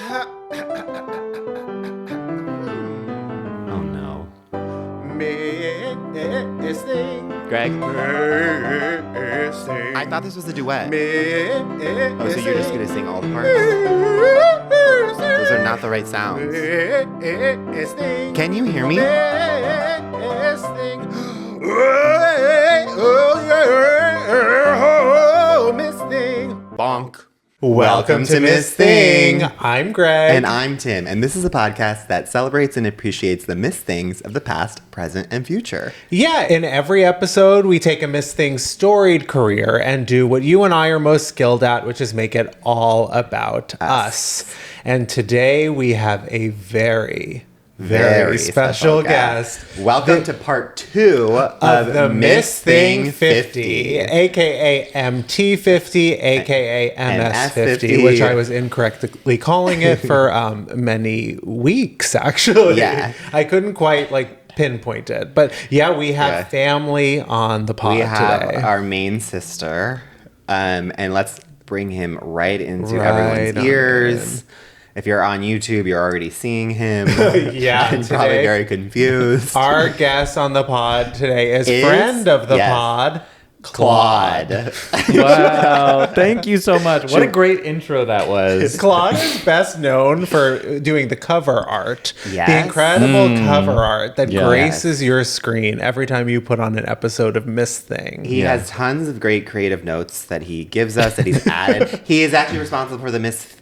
Oh no. Missing. Greg? Missing. I thought this was a duet. Missing. Oh, so you're just gonna sing all the parts? Those are not the right sounds. Can you hear me? Bonk. Welcome to Miss Thing. I'm Greg. And I'm Tim, and this is a podcast that celebrates and appreciates the Miss Things of the past, present, and future. Yeah, in every episode, we take a Miss Thing's storied career and do what you and I are most skilled at, which is make it all about us. And today we have a very special guest. Welcome to part 2 of the Miss Thing 50, aka MT50, aka MS50, which I was incorrectly calling it for many weeks, actually. Yeah. I couldn't quite pinpoint it. But yeah, we have family on the pod today. We have our main sister, and let's bring him right into everyone's ears. If you're on YouTube, you're already seeing him. Yeah, and probably very confused. Our guest on the pod today is friend of the pod, Claude. Wow, thank you so much. What a great intro that was. Claude is best known for doing the cover art. Yes. The incredible cover art that graces your screen every time you put on an episode of Miss Thing. He has tons of great creative notes that he gives us, that he's added. He is actually responsible for the Miss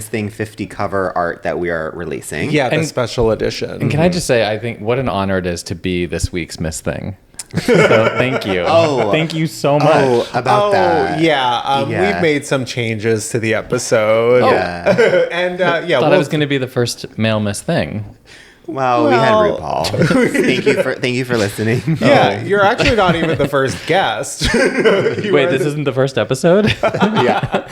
Thing 50 cover art that we are releasing. Yeah, the special edition. And can I just say, I think what an honor it is to be this week's Miss Thing. So thank you. Thank you so much. That. Yeah. We've made some changes to the episode. Yeah. And I thought I was going to be the first male Miss Thing. Well, we had RuPaul. Thank you for listening. Yeah, you're actually not even the first guest. Wait, this isn't the first episode? Yeah.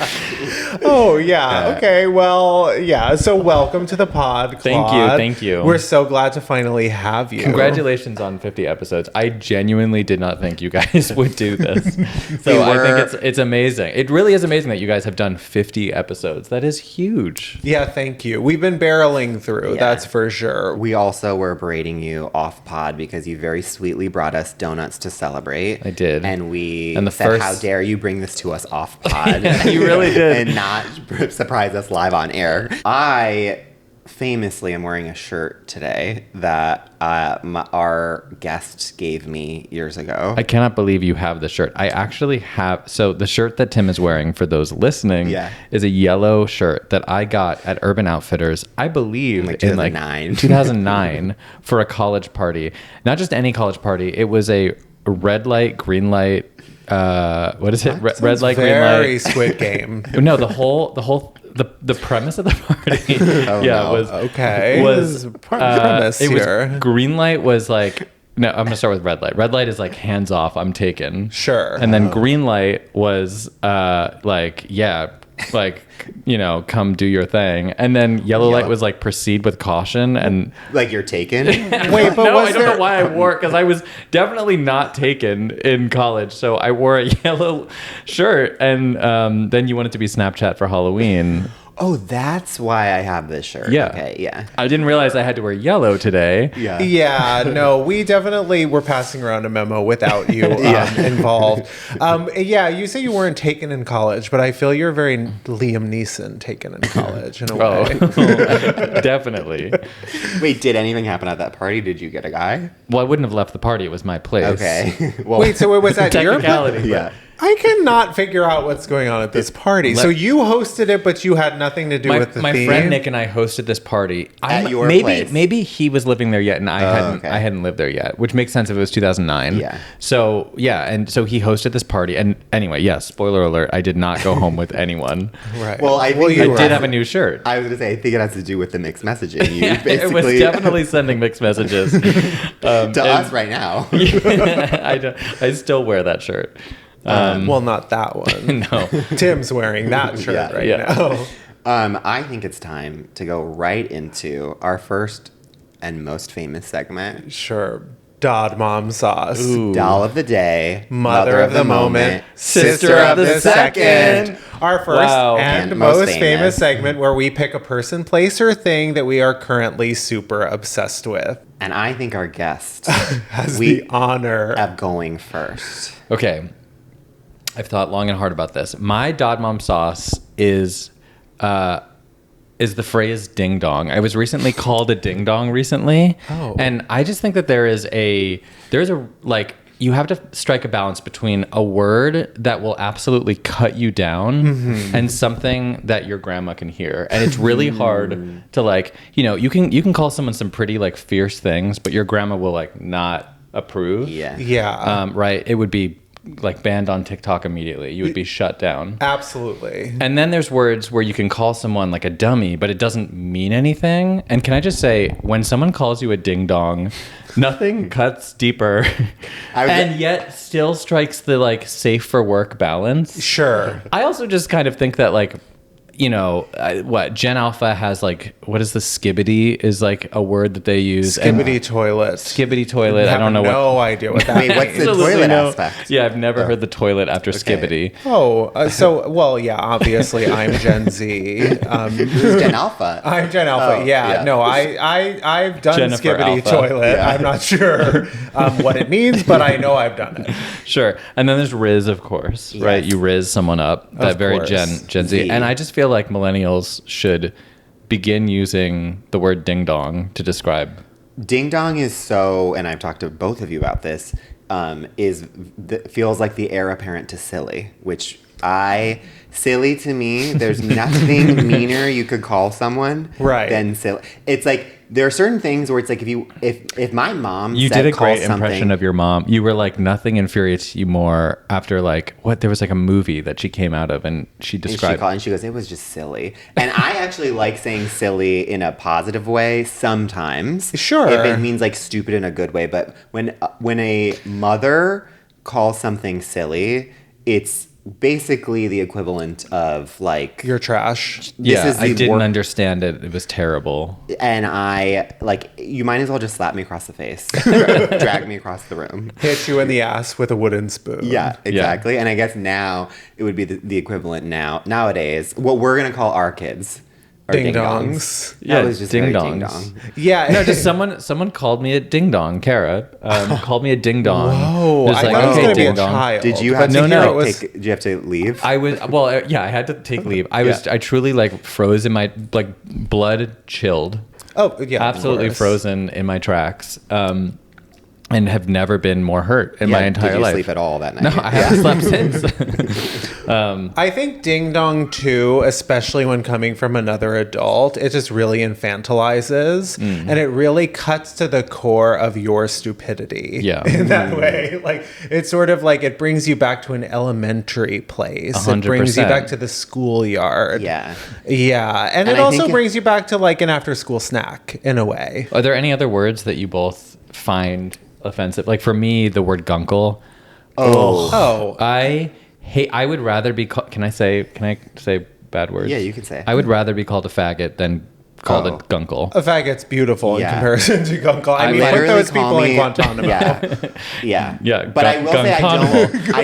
Oh, yeah. Okay, well, yeah. So welcome to the pod, Claude. Thank you. We're so glad to finally have you. Congratulations on 50 episodes. I genuinely did not think you guys would do this. So I think it's amazing. It really is amazing that you guys have done 50 episodes. That is huge. Yeah, thank you. We've been barreling through, that's for sure. We also were berating you off pod because you very sweetly brought us donuts to celebrate. I did. And we said, how dare you bring this to us off pod. You really did. And not surprise us live on air. I famously am wearing a shirt today that our guest gave me years ago. I cannot believe you have the shirt. I actually have. So the shirt that Tim is wearing, for those listening, is a yellow shirt that I got at Urban Outfitters, I believe, in 2009 for a college party. Not just any college party. It was a red light, green light. What is it? Red light, green light. Very Squid Game. No, the premise of the party. Was premise it here. Was green light was like. No, I'm gonna start with red light. Red light is like hands off. I'm taken. Sure. And then green light was come do your thing. And then yellow light was like proceed with caution and like you're taken. Wait, but I don't know why I wore it because I was definitely not taken in college. So I wore a yellow shirt, and then you wanted to be Snapchat for Halloween. Oh, that's why I have this shirt. Yeah. Okay, yeah. I didn't realize I had to wear yellow today. Yeah. Yeah, no, we definitely were passing around a memo without you involved. You say you weren't taken in college, but I feel you're very Liam Neeson taken in college in a way. Definitely. Wait, did anything happen at that party? Did you get a guy? Well, I wouldn't have left the party. It was my place. Okay. Well, wait, so was that your technicality? Yeah. I cannot figure out what's going on at this party. So you hosted it, but you had nothing to do with the theme? My friend Nick and I hosted this party. At your place? Maybe he was living there yet, and I hadn't lived there yet, which makes sense if it was 2009. Yeah. So, and so he hosted this party. And anyway, spoiler alert, I did not go home with anyone. Right. Well, I did have a new shirt. I was going to say, I think it has to do with the mixed messaging. It was definitely sending mixed messages. To us right now. I still wear that shirt. Well, not that one. No. Tim's wearing that shirt now. I think it's time to go right into our first and most famous segment. Sure. Dod Mom Sauce. Ooh. Doll of the day. Mother of the moment. Sister of the second. Our first and most famous segment where we pick a person, place, or thing that we are currently super obsessed with. And I think our guest has the honor of going first. Okay. I've thought long and hard about this. My Dod Mom Sauce is the phrase ding dong. I was recently called a ding dong recently. Oh. And I just think that there's a like, you have to strike a balance between a word that will absolutely cut you down and something that your grandma can hear. And it's really hard to, like, you know, you can call someone some pretty, like, fierce things, but your grandma will, like, not approve. Yeah. Right. It would be like banned on TikTok immediately. You would be shut down. Absolutely. And then there's words where you can call someone like a dummy, but it doesn't mean anything. And can I just say, when someone calls you a ding dong, nothing cuts deeper and yet still strikes the, like, safe for work balance. Sure. I also just kind of think that, like, you know, Gen Alpha has, like, what is the skibbity is, like, a word that they use. Skibbity toilet. Skibbity toilet. I don't know no idea what that means. What's the toilet aspect? Yeah, I've never heard the toilet after skibbity. Obviously I'm Gen Z. Who's Gen Alpha? I'm Gen Alpha. Yeah. No, I've done Jennifer skibbity Alpha. toilet. Yeah. I'm not sure what it means, but I know I've done it. Sure. And then there's Riz, of course, right? You Riz someone up. That very Gen Z. And I just feel like millennials should begin using the word ding dong to describe. Ding dong is so, and I've talked to both of you about this, feels like the heir apparent to silly, which silly to me, there's nothing meaner you could call someone than silly. It's like, there are certain things where it's like, if my mom you did a great impression of your mom. You were like, nothing infuriates you more after, like, there was like a movie that she came out of and she described and she goes, it was just silly. And I actually like saying silly in a positive way sometimes. Sure. If it means, like, stupid in a good way. But when a mother calls something silly, it's basically the equivalent of, like, you're trash. I didn't understand it. It was terrible. And I, like, you might as well just slap me across the face, drag me across the room, hit you in the ass with a wooden spoon. Yeah, exactly. Yeah. And I guess now it would be the equivalent nowadays. What we're gonna call our kids. Ding dongs. Yeah, it was just ding dongs. Ding dong. Yeah. No, just someone called me a ding dong. Kara called me a ding dong. Whoa, I thought it was going to be a child. Did you have did you have to leave? I was I had to take leave. I truly, like, froze in my, like, blood chilled. Oh yeah, absolutely frozen in my tracks. And have never been more hurt in my entire life. Did you sleep at all that night? No, I haven't slept since. I think ding dong too, especially when coming from another adult, it just really infantilizes and it really cuts to the core of your stupidity. Yeah. In that way. Like, it's sort of like it brings you back to an elementary place. 100%. It brings you back to the schoolyard. Yeah. Yeah. And it also brings you back to, like, an after school snack in a way. Are there any other words that you both find offensive? Like, for me, the word gunkle. I would rather be called, can I say bad words? Yeah, you can say. I would rather be called a faggot than called a gunkle. A faggot's beautiful in comparison to gunkle. I mean, put those people in Guantanamo. Yeah. But I will say I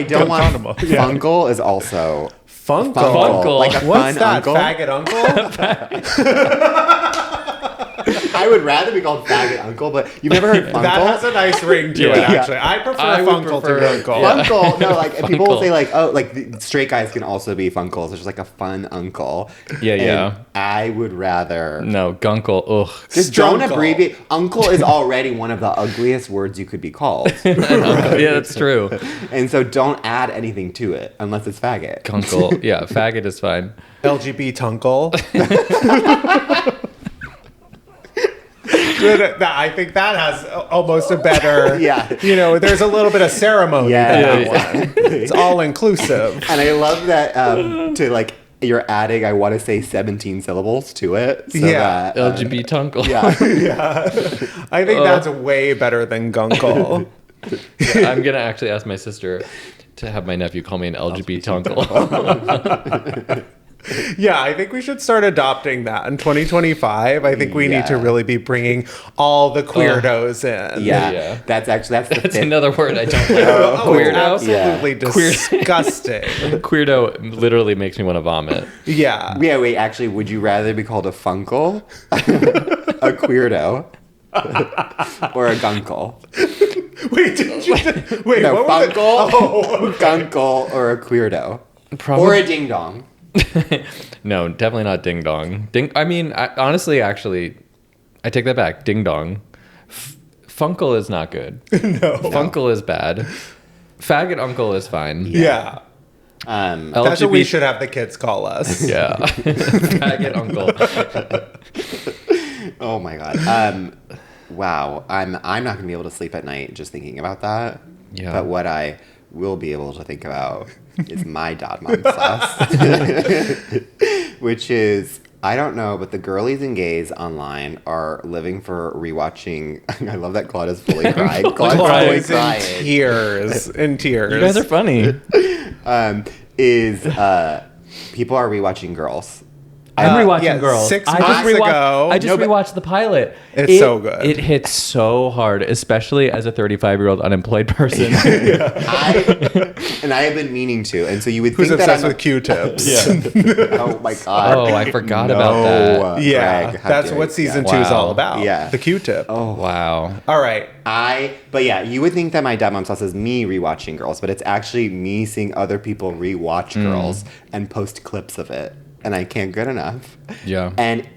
don't want funkle is also Funkle. Like a What's fun that? uncle. Faggot uncle? I would rather be called faggot uncle, but you've never heard funkle? That has a nice ring to it, actually. I prefer funkle to gunkle. Funkle, no, like, people will say, like, oh, like, the straight guys can also be funkles. It's just, like, a fun uncle. Yeah. And I would rather... No, gunkle, ugh. Just don't abbreviate. Uncle is already one of the ugliest words you could be called. Yeah, that's true. And so don't add anything to it, unless it's faggot. Gunkle, yeah, faggot is fine. LGBT tunkle. I think that has almost a better, you know, there's a little bit of ceremony in that one. It's all inclusive. And I love that to, like, you're adding, I want to say 17 syllables to it. So that, LGBT tunkle. Yeah. I think that's way better than gunkle. I'm going to actually ask my sister to have my nephew call me an LGBT tunkle. Yeah, I think we should start adopting that in 2025. I think we need to really be bringing all the queerdos in. Yeah. That's another word I don't like. Queerdo? Absolutely disgusting. Queerdo literally makes me want to vomit. Yeah. Yeah, wait, actually, would you rather be called a funkle, a queerdo, or a gunkle? Wait, did you... Wait, no, what funkle, was it? Oh, okay. gunkle, or a queerdo. Or a ding-dong. No, definitely not ding-dong. Honestly, actually, I take that back. Ding-dong. Funkle is not good. No. Funkle is bad. Faggot uncle is fine. Yeah. That's what we should have the kids call us. Yeah. Faggot uncle. Oh my god. Wow. I'm not gonna be able to sleep at night just thinking about that. Yeah. But what I will be able to think about is my dad mom sauce. Which is, I don't know, but the girlies and gays online are living for rewatching. I love that Claude is fully crying. Claude is fully crying. In tears. You guys are funny. People are rewatching Girls. I'm rewatching Girls. 6 months ago. I just rewatched the pilot. It's so good. It hits so hard, especially as a 35-year-old unemployed person. I have been meaning to, and so you would Who's think that obsessed with Q-tips. Yeah. Oh my god. Oh, I forgot about that. Yeah, Greg, that's what season 2 is all about. Yeah. The Q-tip. Oh, wow. All right. But yeah, you would think that my dad mom sauce is me rewatching Girls, but it's actually me seeing other people rewatch Girls and post clips of it. And I can't get enough. Yeah. And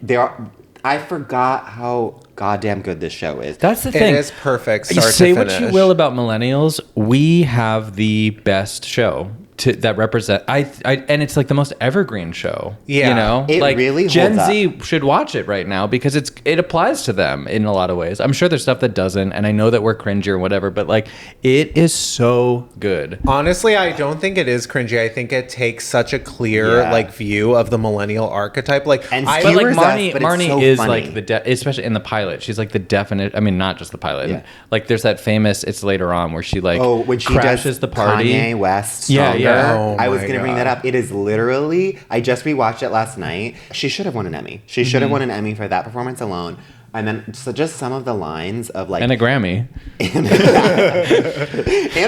I forgot how goddamn good this show is. That's the thing. It is perfect. Start Say to finish. what you will about millennials. We have the best show that represent. And it's like the most evergreen show. Yeah. You know, It like really Gen holds Z should watch it right now because it applies to them in a lot of ways. I'm sure there's stuff that doesn't, and I know that we're cringy or whatever, but like it is so good. Honestly, I don't think it is cringy. I think it takes such a clear view of the millennial archetype. Like, and but like Marnie so is funny. like especially in the pilot, she's like the definite. I mean, not just the pilot. Yeah. Like there's that famous. It's later on where she like when she crashes does the party. Kanye West. Stronger. Yeah. Oh I was gonna bring that up. It is literally. I just rewatched it last night. She should have won an Emmy. She should have won an Emmy for that performance alone. And then just some of the lines of like and a Grammy. and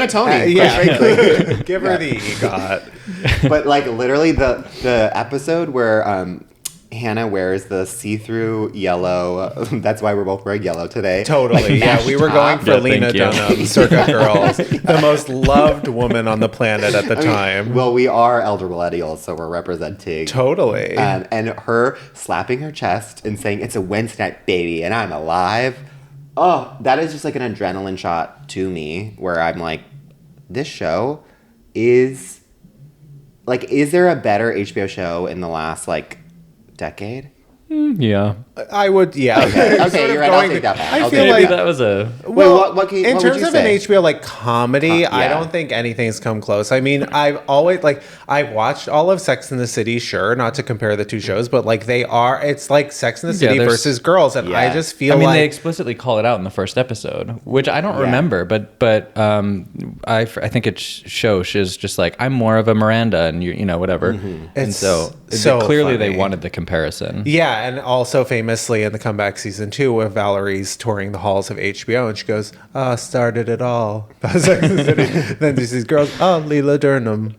a Tony. Frankly. Give her the EGOT. But like literally the episode where Hannah wears the see-through yellow. That's why we're both wearing yellow today. Totally. Like, yeah, we were going for Lena thank you. Dunham, circa Girls, the most loved woman on the planet at the time. Well, we are elder millennials, so we're representing. Totally. And her slapping her chest and saying, "It's a Wednesday night, baby, and I'm alive." Oh, that is just like an adrenaline shot to me, where I'm like, this show is like, is there a better HBO show in the last like decade? Yeah. I would, yeah. Okay, you're right. I'll take that back. I feel like that was a... Well, what in would terms you of say? an HBO like comedy, Yeah. I don't think anything's come close. I mean, I've always I've watched all of Sex and the City, sure, not to compare the two shows, but like it's like Sex and the City versus Girls, and I just feel they explicitly call it out in the first episode, which I don't remember, but I think it shows she's just like, I'm more of a Miranda, and you know whatever, and so clearly funny. they wanted the comparison. Yeah, and also famously in the comeback season 2, where Valerie's touring the halls of HBO, and she goes, started it all. Sex and the City. Then there's these girls, Leela Durnham.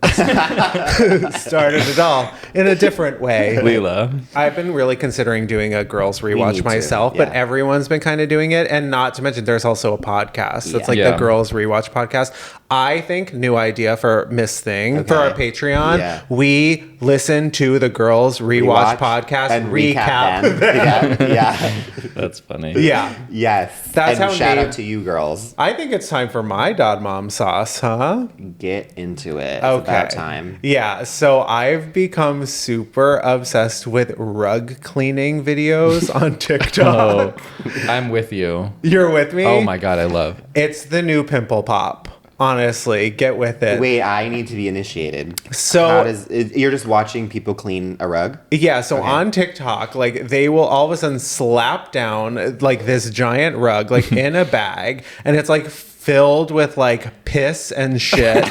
Started it all in a different way. Leela. I've been really considering doing a girls rewatch myself, but everyone's been kind of doing it. And not to mention, there's also a podcast. That's like the girls rewatch podcast. I think, new idea for Miss Thing, for our Patreon. Yeah. We listen to the girls rewatch podcast and recap them. Yeah. That's funny. Yeah. Yes. That's and how shout out to you girls. I think it's time for my Dad Mom sauce, huh? Get into it. It's Okay. about time. Yeah, so I've become super obsessed with rug cleaning videos on TikTok. I'm with you. You're with me? Oh my God, I love. It's the new pimple pop. Honestly, get with it. Wait, I need to be initiated. So you're just watching people clean a rug? Yeah, so on TikTok, like they will all of a sudden slap down like this giant rug like in a bag, and it's like filled with like piss and shit.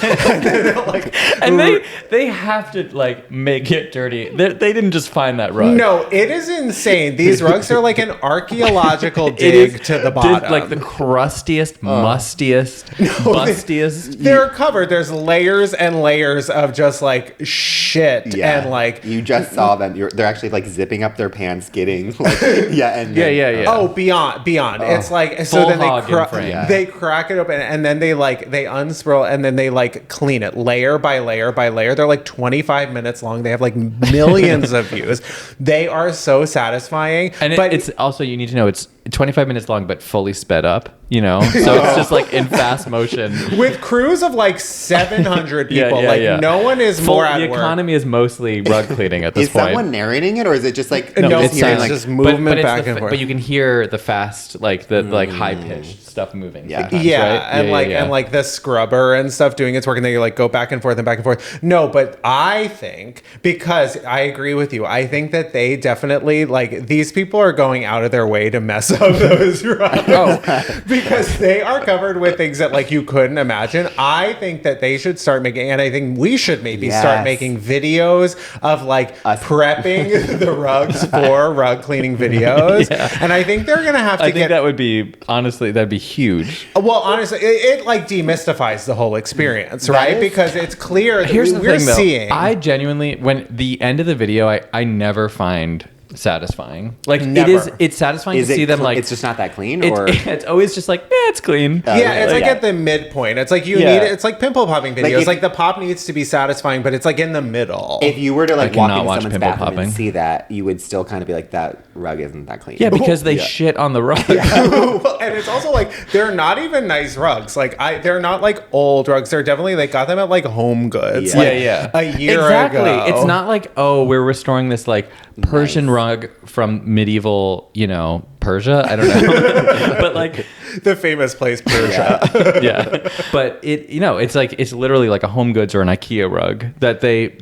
And they have to like make it dirty. They didn't just find that rug. No, it is insane. These rugs are like an archaeological dig to the bottom. Like the crustiest, mustiest, bustiest. They're covered. There's layers and layers of just like shit and like you just saw them. They're actually like zipping up their pants, getting like yeah. Oh, beyond. It's like so then they crack it open and then they unspool and then they like clean it layer by layer by layer. They're like 25 minutes long. They have like millions of views. They are so satisfying. And it's also, you need to know, it's 25 minutes long but fully sped up, you know, so it's just like in fast motion with crews of like 700 people. No one is more at the work. economy is mostly rug cleaning at this point. Is someone narrating it, or is it just like it's just movement back and forth? But you can hear the fast, like the like high pitched stuff moving. Right? And like the scrubber and stuff doing its work, and then you like go back and forth and back and forth. No, but I think, because I agree with you, I think that they definitely, like, these people are going out of their way to mess up those rugs because they are covered with things that like you couldn't imagine. I think that they should start making, and I think we should maybe start making videos of like prepping the rugs for rug cleaning videos. And I think they're gonna have to. I think that would be, honestly, that'd be huge. Well, honestly, it like demystifies the whole experience, right? Because it's clear that Here's the we're thing, though. seeing. I genuinely, when the end of the video, I never find satisfying. Like, Never. it's satisfying to see them like it's just not that clean, it's, or it's always just like it's clean. It's like at the midpoint. It's like you need it. It's like pimple popping videos. Like the pop needs to be satisfying, but it's like in the middle. If you were to like walk into someone's bathroom and see that, you would still kind of be like, that rug isn't that clean. Yeah, because they shit on the rug. And it's also like they're not even nice rugs. Like they're not like old rugs. They're definitely, they got them at like Home Goods. A year ago. It's not like, oh, we're restoring this like Persian rug from medieval, Persia. I don't know. But like the famous place Persia. But it's like, it's literally like a Home Goods or an IKEA rug that they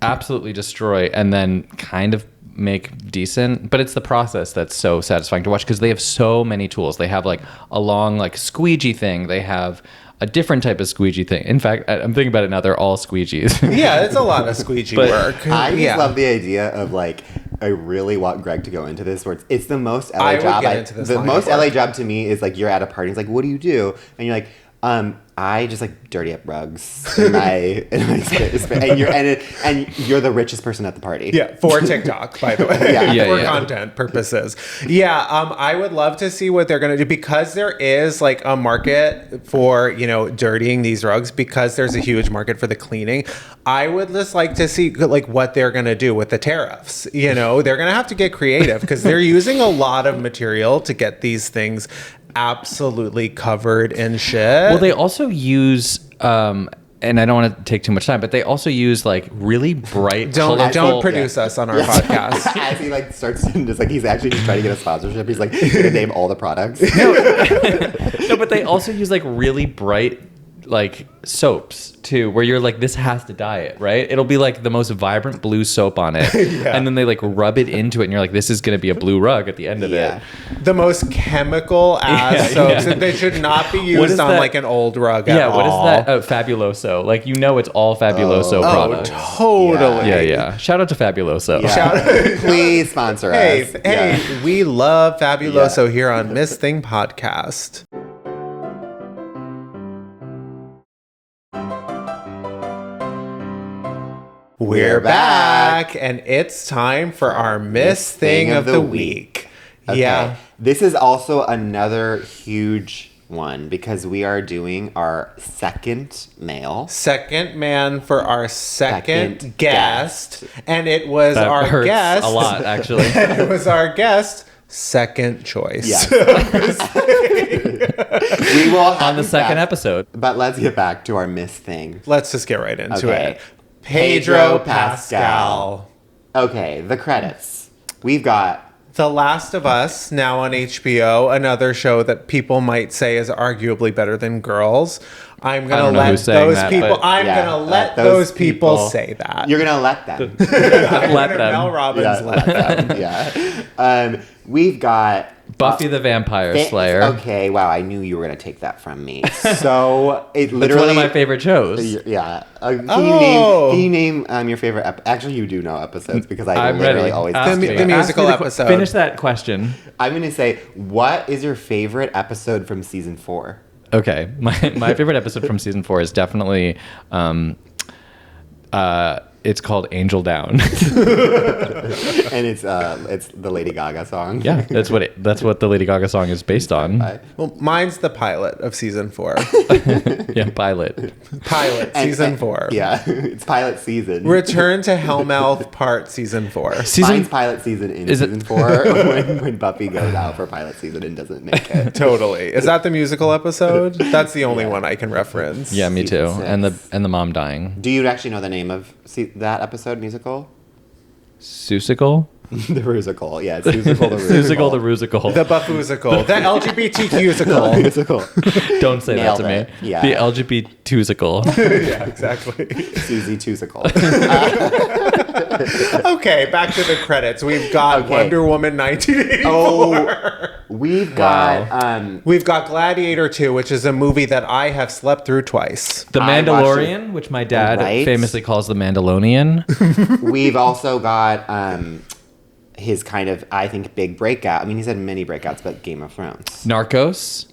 absolutely destroy and then kind of make decent. But it's the process that's so satisfying to watch, because they have so many tools. They have like a long like squeegee thing. They have a different type of squeegee thing. In fact, I'm thinking about it now, they're all squeegees. It's a lot of squeegee work. I just love the idea of like, I really want Greg to go into this, where it's the most LA job. The most LA job to me is like, you're at a party, it's like, what do you do? And you're like, I just like dirty up rugs in my space. And you're the richest person at the party. For TikTok, by the way. For content purposes. I would love to see what they're going to do, because there is like a market for, dirtying these rugs, because there's a huge market for the cleaning. I would just like to see like what they're going to do with the tariffs. They're going to have to get creative, because they're using a lot of material to get these things absolutely covered in shit. Well, they also use and I don't want to take too much time, but they also use like really bright, don't produce us on our podcast. As he like starts to just like, he's actually just trying to get a sponsorship. He's like gonna name all the products. No, but they also use like really bright like soaps too, where you're like, this has to dye it, right? It'll be like the most vibrant blue soap on it. And then they like rub it into it, and you're like, this is going to be a blue rug at the end of it. The most chemical ass soaps. They should not be used on like an old rug at all. What is that? Fabuloso. Like, it's all Fabuloso products. Totally. Yeah. Shout out to Fabuloso. Please sponsor us. Hey, we love Fabuloso here on Miss Thing Podcast. We're back, and it's time for our Miss Thing of the Week. Okay. This is also another huge one, because we are doing our second male. Second man for our second guest. And it was that our hurts guest. A lot, actually. It was our guest. Second choice. Yes. We will on the second episode. But let's get back to our Miss Thing. Let's just get right into it. Pedro Pascal. Okay, the credits. We've got The Last of Us, now on HBO, another show that people might say is arguably better than Girls. I'm going to let those people those people say that. You're going to let them. Let them. Mel Robbins let them. We've got Buffy the Vampire Slayer. Okay, wow, I knew you were going to take that from me. So it literally... It's one of my favorite shows. Yeah. Can you name your favorite... Actually, you do know episodes because I'm literally always... The musical episode. Finish that question. I'm going to say, what is your favorite episode from season 4? Okay, my favorite episode from season 4 is definitely... it's called Angel Down. And it's the Lady Gaga song. Yeah, that's what the Lady Gaga song is based on. Well, mine's the pilot of season 4. Yeah, pilot season 4. Yeah, it's pilot season. Return to Hellmouth part season 4. Mine's pilot season in season 4 when Buffy goes out for pilot season and doesn't make it. Totally. Is that the musical episode? That's the only one I can reference. Yeah, me too. And the mom dying. Do you actually know the name of that episode musical? Susical? The Rusical. Yeah, it's Susical the Rusical. Susical the Rusical. The Buffusical. The LGBTQsical. Don't say Nailed that to it. me. Yeah. The LGBTQsical. Yeah, exactly. Susie Tusical. Okay, back to the credits. We've got Wonder Woman 1984. We've got Gladiator 2, which is a movie that I have slept through twice. The Mandalorian, which my dad famously calls the Mandalonian. We've also got his kind of, I think, big breakout. I mean, he's had many breakouts, but Game of Thrones. Narcos.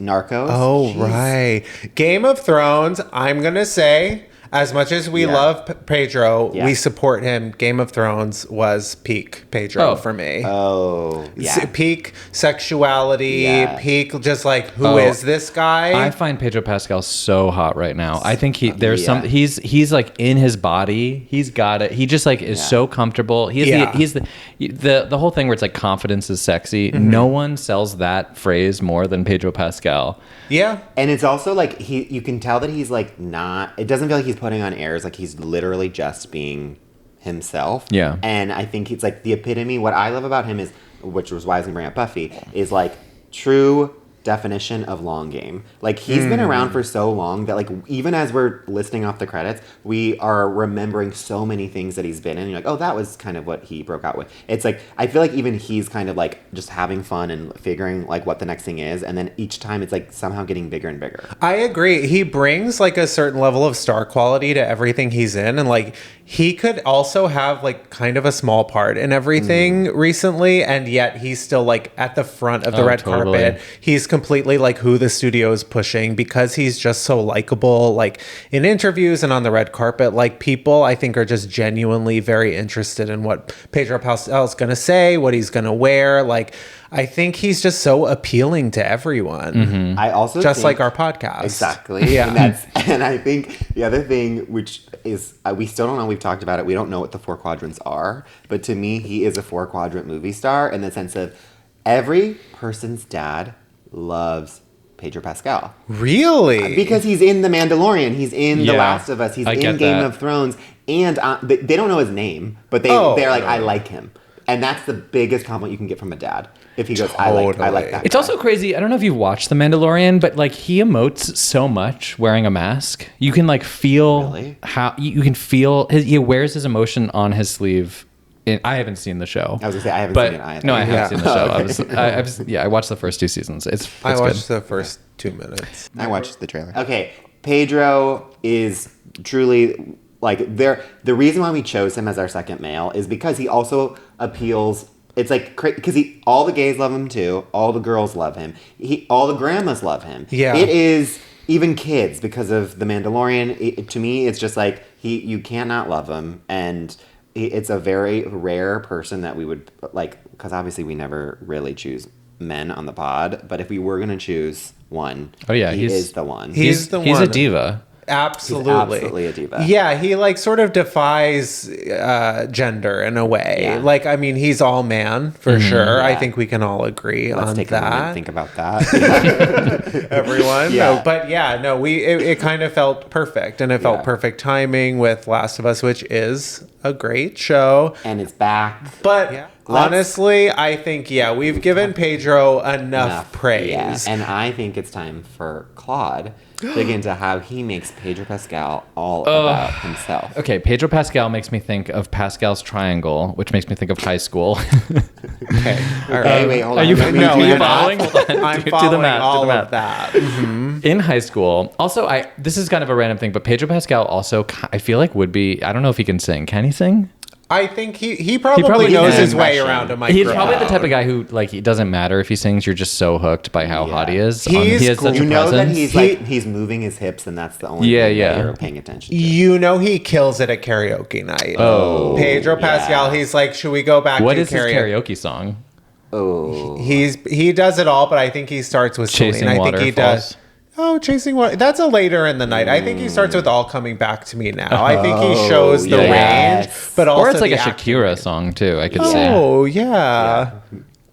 Oh, right. Game of Thrones, I'm going to say... As much as we love Pedro, we support him. Game of Thrones was peak Pedro for me. Oh, yeah. Peak sexuality, peak just like, who is this guy? I find Pedro Pascal so hot right now. I think he's like in his body. He's got it. He just like is so comfortable. He's the whole thing where it's like confidence is sexy. Mm-hmm. No one sells that phrase more than Pedro Pascal. Yeah. And it's also like you can tell that he's like not, it doesn't feel like he's putting on airs, like he's literally just being himself. Yeah. And I think it's like the epitome. What I love about him is, which was why I was gonna bring up Buffy, is like true definition of long game. Like he's been around for so long that like even as we're listing off the credits, we are remembering so many things that he's been in. And you're like, oh, that was kind of what he broke out with. It's like I feel like even he's kind of like just having fun and figuring like what the next thing is, and then each time it's like somehow getting bigger and bigger. I agree. He brings like a certain level of star quality to everything he's in, and like he could also have like kind of a small part in everything recently, and yet he's still like at the front of the red carpet. He's completely like who the studio is pushing because he's just so likable, like in interviews and on the red carpet. Like people I think are just genuinely very interested in what Pedro Pascal is going to say, what he's going to wear. Like I think he's just so appealing to everyone. Mm-hmm. I also just think, like our podcast. Exactly. Yeah. And I think the other thing, which is we still don't know, we've talked about it, we don't know what the 4 quadrants are, but to me he is a 4-quadrant movie star in the sense of every person's dad loves Pedro Pascal. Really? Because he's in The Mandalorian, he's in The Last of Us, he's in Game of Thrones, and they don't know his name, but they're like, I like him. And that's the biggest compliment you can get from a dad. If he goes, totally. I like that. It's also crazy. I don't know if you've watched The Mandalorian, but like he emotes so much wearing a mask. You can like feel how you can feel he wears his emotion on his sleeve. I haven't seen the show. I was gonna say I haven't seen it either. No, I haven't seen the show. I watched the first 2 seasons. I watched the first 2 minutes. I watched the trailer. Okay, Pedro is truly like the reason why we chose him as our second male is because he also appeals. It's like because all the gays love him too. All the girls love him. All the grandmas love him. Yeah, it is even kids because of The Mandalorian. To me, it's just like you cannot love him, and it's a very rare person that we would like because obviously we never really choose men on the pod. But if we were gonna choose one, he is the one. He's the one. He's a diva. Absolutely. He's absolutely a diva. Yeah, he like sort of defies gender in a way. Yeah. Like, I mean, he's all man for sure. Yeah. I think we can all agree on take that. A moment, think about that. Everyone. Yeah. No, but yeah, no, it kind of felt perfect, and it felt perfect timing with Last of Us, which is a great show. And it's back. But Honestly, I think, we've given Pedro enough praise. Yeah. And I think it's time for Claude to dig into how he makes Pedro Pascal all about himself. Okay, Pedro Pascal makes me think of Pascal's triangle, which makes me think of high school. Okay. All right. Wait, hold on. Are you following? I'm following all of that. Mm-hmm. In high school, also, this is kind of a random thing, but Pedro Pascal also, I feel like would be, I don't know if he can sing. Can he sing? I think he probably knows his way around a microphone. He's probably the type of guy who, like, it doesn't matter if he sings. You're just so hooked by how hot he is. He has such a you know presence. that he's moving his hips, and that's the only thing that you're paying attention to. You know he kills it at karaoke night. Oh, Pedro Pascal. He's like, should we go back to karaoke? What is his karaoke song? Oh, he does it all, but I think he starts with Chasing Celine. Waterfalls. I think he does. Oh, Chasing Water. That's a later in the night. I think he starts with All Coming Back to Me Now. I think he shows the range, but also or it's like a acting. Shakira song too. I could see. Oh yeah.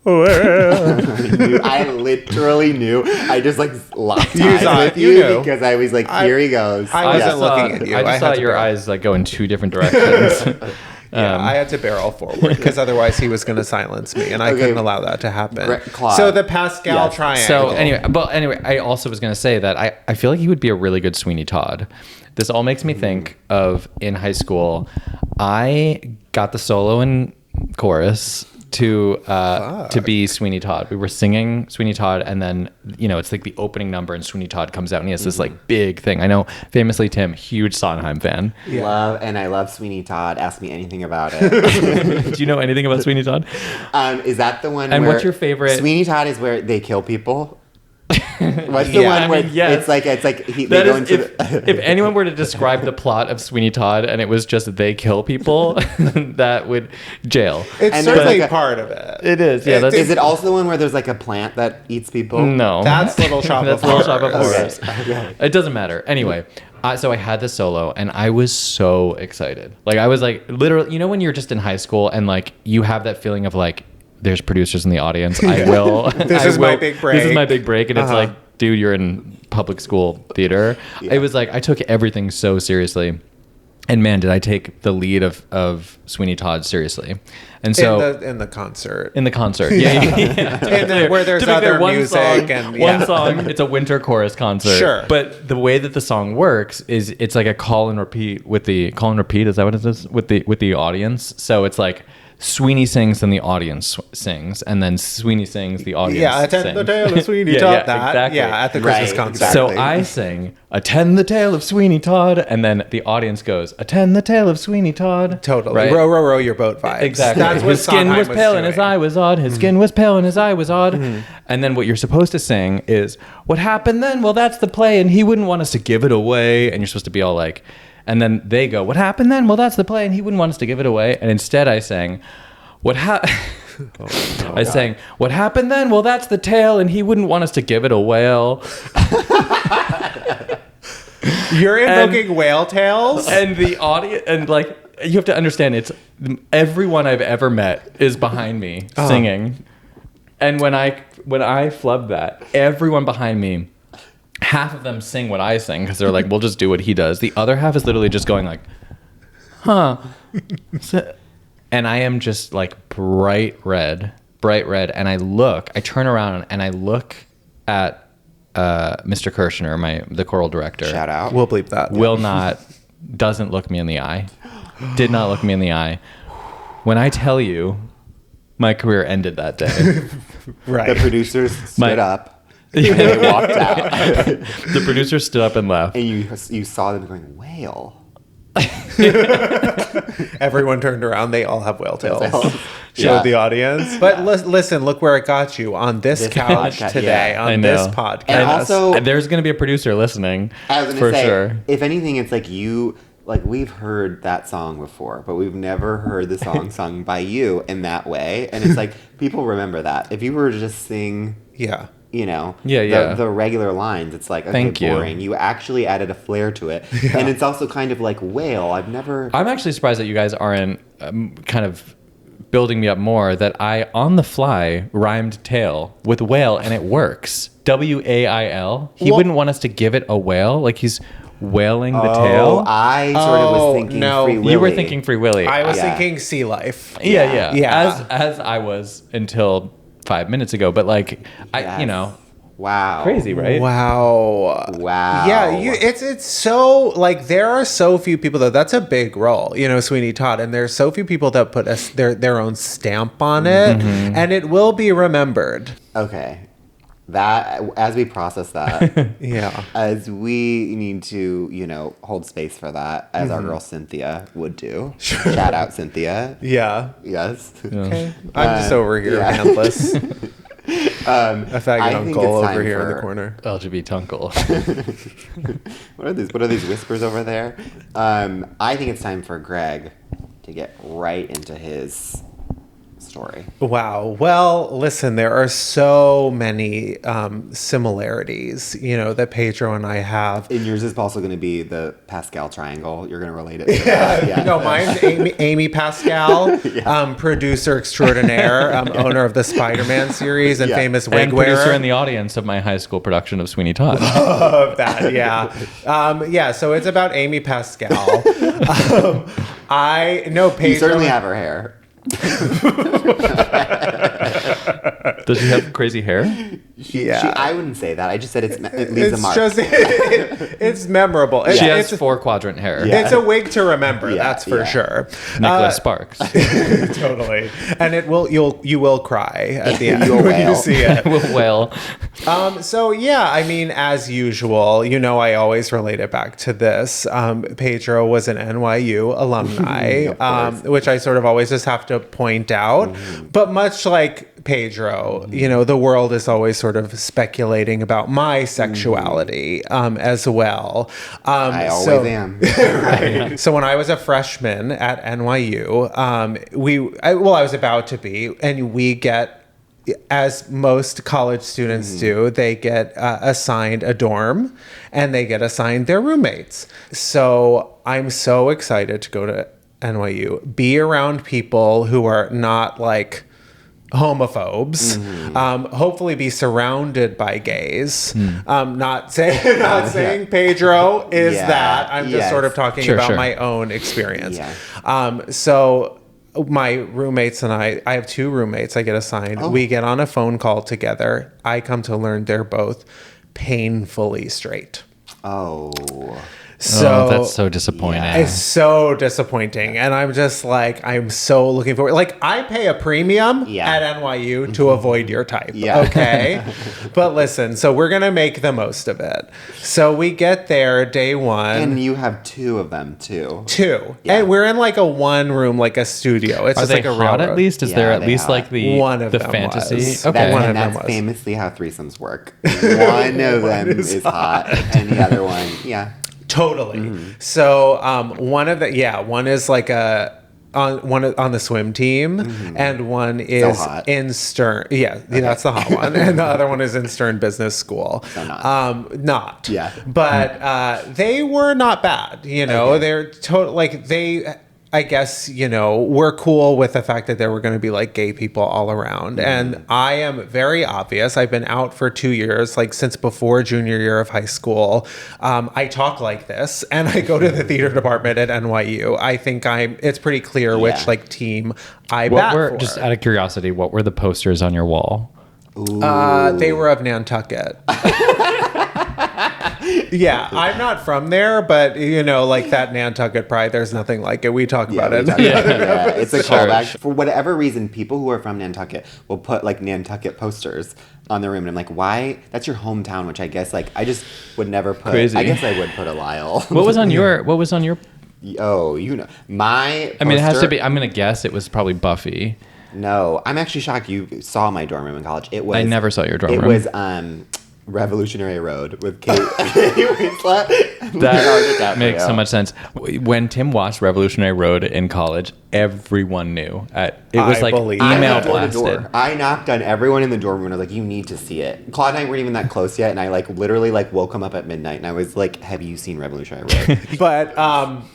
I literally knew. I just like locked eyes with you because I was like, here he goes. I wasn't looking at you. I just saw your eyes like go in two different directions. I had to barrel forward because otherwise he was going to silence me, and I couldn't allow that to happen. So the Pascal triangle. So anyway, I also was going to say that I feel like he would be a really good Sweeney Todd. This all makes me think of in high school. I got the solo and chorus to be Sweeney Todd. We were singing Sweeney Todd, and then it's like the opening number, and Sweeney Todd comes out, and he has this like big thing. I know, famously, Tim, huge Sondheim fan. I love Sweeney Todd. Ask me anything about it. Do you know anything about Sweeney Todd? Is that the one? And where what's your favorite? Sweeney Todd is where they kill people. What's the one where it's like they go into if anyone were to describe the plot of Sweeney Todd and it was just they kill people, that would jail. It's certainly part of it. It is. Yeah. Is it also the one where there's like a plant that eats people? No. That's Little Shop of Little Shop of Horrors. Okay. It doesn't matter. Anyway. So I had the solo and I was so excited. Like I was like literally, when you're just in high school and like you have that feeling of like, there's producers in the audience. I will. This is my big break. This is my big break. And it's like, dude, you're in public school theater. Yeah. It was like, I took everything so seriously. And man, did I take the lead of Sweeney Todd seriously. And so in the concert. In the concert. Yeah. And where there's other music and one song, it's a winter chorus concert. Sure. But the way that the song works is it's like a call and repeat is that what it is? With the audience. So it's like Sweeney sings, then the audience sings, and then Sweeney sings, the audience sings. Attend the tale of Sweeney Todd. Exactly. Yeah, at the Christmas concert. Exactly. So I sing, attend the tale of Sweeney Todd, and then the audience goes, attend the tale of Sweeney Todd. Totally. Right? Row, row, row your boat vibes. Exactly. That's what his skin was pale and his eye was odd. His skin was pale and his eye was odd. And then what you're supposed to sing is, what happened then? Well, that's the play, and he wouldn't want us to give it away. And you're supposed to be all like, and then they go, what happened then? Well, that's the play, and he wouldn't want us to give it away. And instead I sang, I sang, what happened then? Well, that's the tale, and he wouldn't want us to give it a whale. You're invoking whale tales? And the audience, and like, you have to understand, it's everyone I've ever met is behind me singing. And when I flubbed that, everyone behind me, half of them sing what I sing because they're like, we'll just do what he does. The other half is literally just going like, huh. And I am just like bright red. And I turn around and I look at Mr. Kirshner, the choral director. Shout out. We'll bleep that. Doesn't look me in the eye. Did not look me in the eye. When I tell you, my career ended that day. Right. The producers stood up. And they walked out. The producers stood up and left. And you saw them going, whale. Everyone turned around. They all have whale tails. Showed the audience. But listen, look where it got you on this couch today, on this podcast. And also, there's going to be a producer listening. I was going to say, sure. If anything, it's like we've heard that song before, but we've never heard the song sung by you in that way. And it's like, people remember that. If you were to just sing... Yeah. The regular lines, it's like, okay, boring. You actually added a flair to it. Yeah. And it's also kind of like whale. I'm actually surprised that you guys aren't kind of building me up more, that I, on the fly, rhymed tail with whale, and it works. W-A-I-L. He wouldn't want us to give it a whale. Like, wailing the tail. I sort of was thinking Free Willy. You were thinking Free Willy. I was thinking Sea Life. Yeah. As I was until 5 minutes ago. But like, Wow. Crazy, right? Wow. Yeah, it's so, like, there are so few people, though. That's a big role, Sweeney Todd. And there's so few people that put their own stamp on it. And it will be remembered. Okay. That, as we process that, yeah, as we need to, hold space for that, as our girl Cynthia would do. Sure. Shout out, Cynthia. Yeah. Yes. Okay. I'm just over here, handless. A faggot uncle over here in the corner. LGBT uncle. What are these whispers over there? I think it's time for Greg to get right into his story. Wow. Well, listen, there are so many similarities, that Pedro and I have. And yours is also going to be the Pascal triangle. You're going to relate it to that. Yeah. No, mine's Amy Pascal, producer extraordinaire, owner of the Spider-Man series and famous wig and wearer. Producer in the audience of my high school production of Sweeney Todd. Love that, yeah. So it's about Amy Pascal. I know Pedro. You certainly have her hair. Does she have crazy hair? I wouldn't say that. I just said it leaves a mark. It's memorable. She has 4-quadrant hair. Yeah. It's a wig to remember. That's for sure. Nicholas Sparks. Totally. And you will cry at the end when you see it. Will wail. So I mean, as usual, I always relate it back to this. Pedro was an NYU alumni, which I sort of always just have to point out. But much like Pedro, the world is always sort of speculating about my sexuality as well. I always am. Right. So when I was a freshman at NYU, I was about to be, and we get, as most college students do, they get assigned a dorm and they get assigned their roommates. So I'm so excited to go to NYU, be around people who are not like homophobes, hopefully be surrounded by gays. Not saying Pedro is that. I'm just sort of talking about my own experience. So my roommates and I have 2 roommates I get assigned. We get on a phone call together. I come to learn they're both painfully straight. So that's so disappointing. It's so disappointing. And I'm just like, I'm so looking forward. Like, I pay a premium at NYU to avoid your type. Okay. But listen, so we're going to make the most of it. So we get there day one. And you have 2 of them too. 2. Yeah. And we're in like a one room, like a studio. It's Are just they like a hot railroad. At least? Is there at least like the fantasy? Was. Okay. That's famously how threesomes work. One of them is hot and the other one, Totally. So one is like on the swim team, and one is in Stern. That's the hot one, and the other one is in Stern Business School. So not. But they were not bad. They're I guess, we're cool with the fact that there were going to be like gay people all around. And I am very obvious. I've been out for 2 years, like since before junior year of high school. I talk like this and I go to the theater department at NYU. I think it's pretty clear which like team I bat for. Just out of curiosity, what were the posters on your wall? They were of Nantucket. I'm not from there, but like that Nantucket pride, there's nothing like it. We talk about it. It's a callback. For whatever reason, people who are from Nantucket will put like Nantucket posters on their room, and I'm like, why? That's your hometown, which I guess like I just would never put. Crazy. I guess I would put a Lyle. What was on your? Oh, my poster, I mean, it has to be. I'm gonna guess it was probably Buffy. No, I'm actually shocked you saw my dorm room in college. I never saw your dorm room. It was Revolutionary Road with Kate Winslet. That makes so much sense. When Tim watched Revolutionary Road in college, everyone knew. It was like email blasted. I knocked on everyone in the dorm room and I was like, you need to see it. Claude and I weren't even that close yet, and I like literally like woke him up at midnight and I was like, have you seen Revolutionary Road? But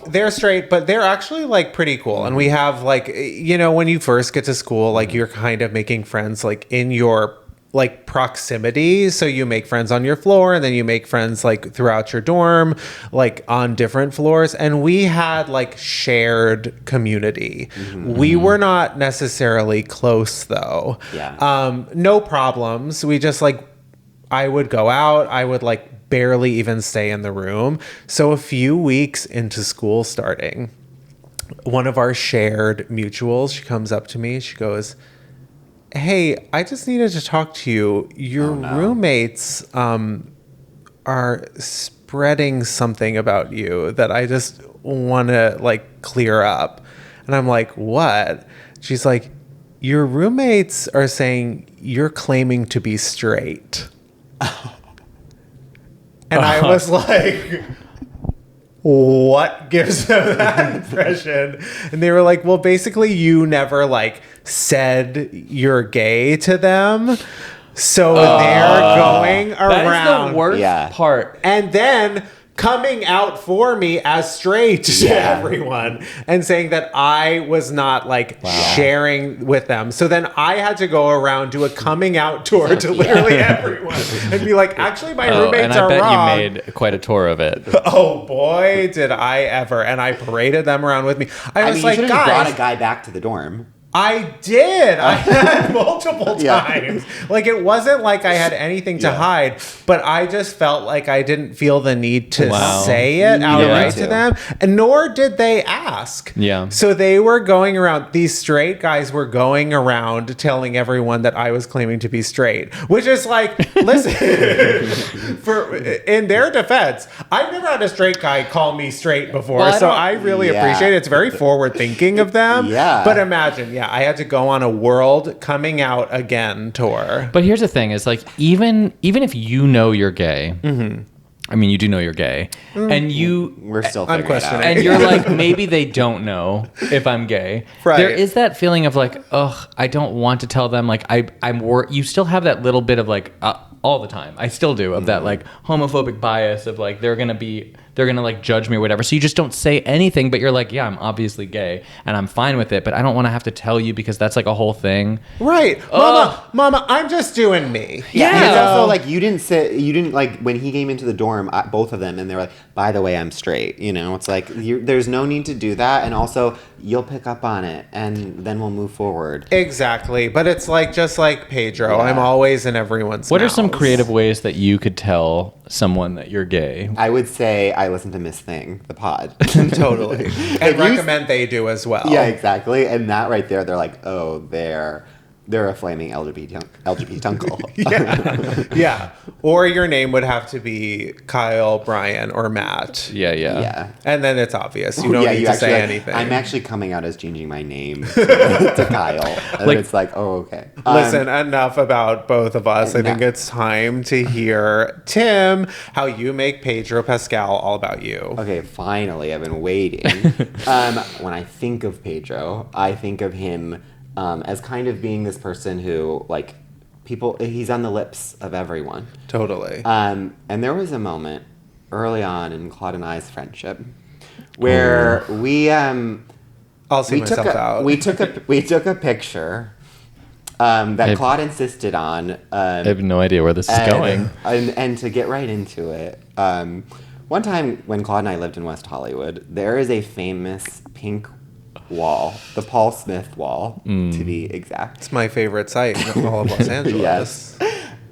they're straight, but they're actually like pretty cool. And we have like, when you first get to school, like you're kind of making friends like in your like proximity. So you make friends on your floor and then you make friends like throughout your dorm, like on different floors. And we had like shared community. We were not necessarily close though. No problems. We just like, I would go out. I would like barely even stay in the room. So a few weeks into school starting, one of our shared mutuals, she comes up to me. She goes, hey, I just needed to talk to you. Your roommates are spreading something about you that I just want to like clear up. And I'm like, what? She's like, your roommates are saying you're claiming to be straight. And I was like, what gives them that impression? And they were like, well, basically you never like said you're gay to them. So they're going around. That is the worst part. And then coming out for me as straight to everyone and saying that I was not like sharing with them. So then I had to go around, do a coming out tour to literally everyone and be like, actually my roommates are wrong. And I bet you made quite a tour of it. Oh boy, did I ever. And I paraded them around with me. I was like, you should have brought a guy back to the dorm. I did. I had multiple times. Like, it wasn't like I had anything to hide, but I just felt like I didn't feel the need to say it outright to them. And nor did they ask. Yeah. So they were going around, these straight guys were going around telling everyone that I was claiming to be straight, which is like, listen, in their defense, I've never had a straight guy call me straight before. So I really appreciate it. It's very forward thinking of them. But imagine, I had to go on a world coming out again tour. But here's the thing: is like even if you know you're gay, I mean, you do know you're gay, and we're still unquestioning, and you're like, maybe they don't know if I'm gay. Right. There is that feeling of like, ugh, I don't want to tell them. Like, you still have that little bit of like, all the time. I still do of that like homophobic bias of like they're gonna like judge me or whatever. So you just don't say anything, but you're like, yeah, I'm obviously gay and I'm fine with it, but I don't want to have to tell you because that's like a whole thing. Right. Mama, I'm just doing me. Yeah. And it's also like you didn't like when he came into the dorm, both of them, and they were like, by the way, I'm straight. You know, it's like there's no need to do that, and also you'll pick up on it, and then we'll move forward. Exactly. But it's like just like Pedro, I'm always in everyone's What are some creative ways that you could tell someone that you're gay? I would say I listen to Miss Thing, the pod. Totally. And recommend they do as well. Yeah, exactly. And that right there, they're like, oh, they're a flaming LGBT uncle. Yeah. Or your name would have to be Kyle, Brian, or Matt. Yeah. And then it's obvious. You don't need to say anything. I'm actually coming out as changing my name to Kyle. And it's like, oh, okay. Listen, enough about both of us. I think it's time to hear, Tim, how you make Pedro Pascal all about you. Okay, finally. I've been waiting. When I think of Pedro, I think of him as kind of being this person who, like, he's on the lips of everyone. Totally. And there was a moment early on in Claude and I's friendship where I'll see myself out. We took a picture that Claude insisted on. I have no idea where this is going. And to get right into it, one time when Claude and I lived in West Hollywood, there is a famous pink wall, the Paul Smith wall, to be exact. It's my favorite site in all of Los Angeles. Yes.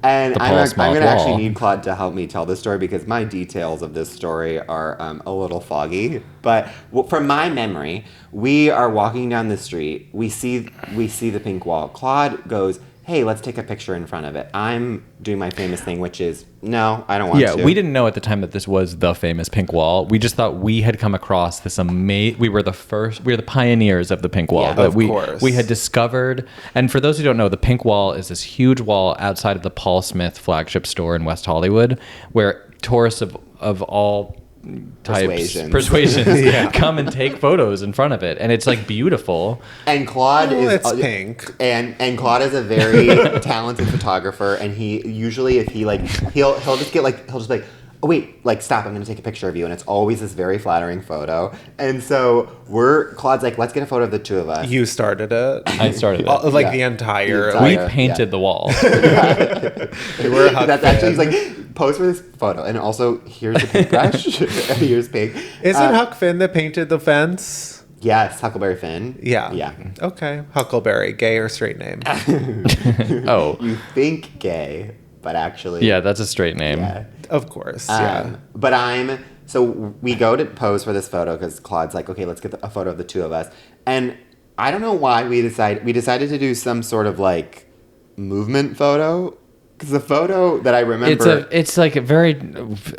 And I'm going to actually need Claude to help me tell this story because my details of this story are a little foggy. But from my memory, we are walking down the street. We see the pink wall. Claude goes, hey, let's take a picture in front of it. I'm doing my famous thing, which is, no, I don't want to. Yeah, we didn't know at the time that this was the famous pink wall. We just thought we had come across this we were the pioneers of the pink wall. Yeah, of course. We had discovered, and for those who don't know, the pink wall is this huge wall outside of the Paul Smith flagship store in West Hollywood, where tourists of all persuasions come and take photos in front of it, and it's like beautiful. And Claude it's pink, and Claude is a very talented photographer, and he usually, if he like he'll just be like, oh wait, like stop, I'm going to take a picture of you. And it's always this very flattering photo. And so Claude's like, let's get a photo of the two of us. You started it. I started it. Like the entire. We painted the wall. That's actually like, pose for this photo. And also, here's a paintbrush. Here's paint. Isn't Huck Finn that painted the fence? Yes, Huckleberry Finn. Yeah. Yeah. Okay. Huckleberry, gay or straight name? Oh. You think gay, but actually. Yeah, that's a straight name. Yeah. Of course. Yeah. But so we go to pose for this photo because Claude's like, okay, let's get a photo of the two of us. And I don't know why we decided to do some sort of like movement photo. Because the photo that I remember, it's like a very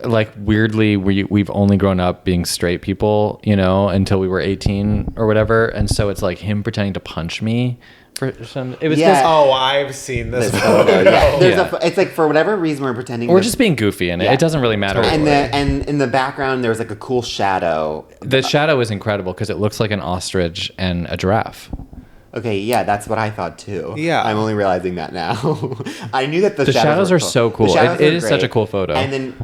like weirdly we've only grown up being straight people, you know, until we were 18 or whatever, and so it's like him pretending to punch me for some. It was yeah. Oh, I've seen this photo. Yeah. It's like for whatever reason we're pretending. We're just being goofy in it. Yeah. It doesn't really matter. And in the background there's like a cool shadow. The shadow is incredible because it looks like an ostrich and a giraffe. Okay, yeah, that's what I thought too. Yeah. I'm only realizing that now. I knew that the shadows are cool. So cool. It is such a cool photo. And then